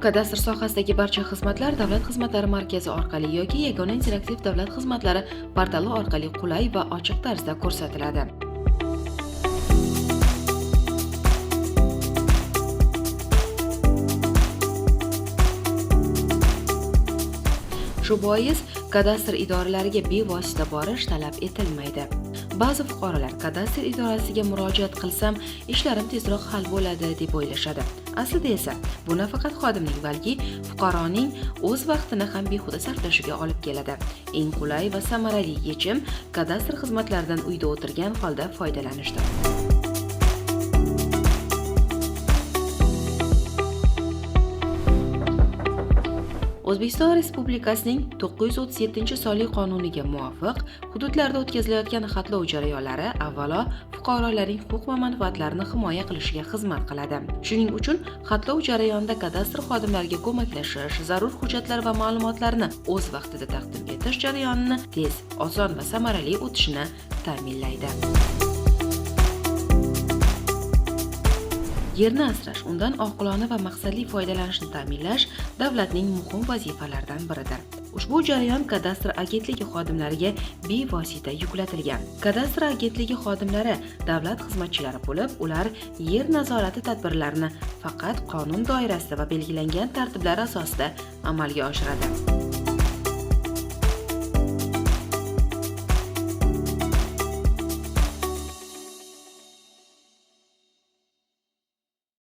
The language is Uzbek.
Kadastr sohasidagi barcha xizmatlar Davlat xizmatlari markazi orqali yoki Yagona interaktiv davlat xizmatlari portali orqali qulay va ochiq tarzda ko'rsatiladi. Shu bois kadastr idoralariga bevosita borish talab etilmaydi. Ba'zi fuqarolar kadastr idorasiga murojaat qilsam, ishlarim tezroq hal bo'ladi deb o'ylashadi. Aslida esa bu nafaqat xodimning, balki fuqaroning o'z vaqtini ham behuda sarflashiga olib keladi. Eng qulay va samarali yechim kadastr xizmatlaridan uyda o'tirgan holda foydalanishdir. O'zbekiston Respublikasining 937-sonli qonuniga muvofiq hududlarda o'tkazilayotgan xatlov jarayonlari avvalo fuqarolarning huquq va manfaatlarini himoya qilishga xizmat qiladi. Shuning uchun xatlov jarayonida kadastr xodimlariga ko'maklashish, zarur hujjatlar va ma'lumotlarni o'z vaqtida taqdim etish jarayonini tez, oson va samarali o'tishini ta'minlaydi. Yerni asrash, undan oqilona va maqsadli foydalanishni ta'minlash davlatning muhim vazifalaridan biridir. Ushbu jarayon kadastr agentligi xodimlariga bevosita yuklatilgan. Kadastr agentligi xodimlari davlat xizmatchilari bo'lib, ular yer nazorati tadbirlarini faqat qonun doirasida va belgilangan tartiblar asosida amalga oshiradi.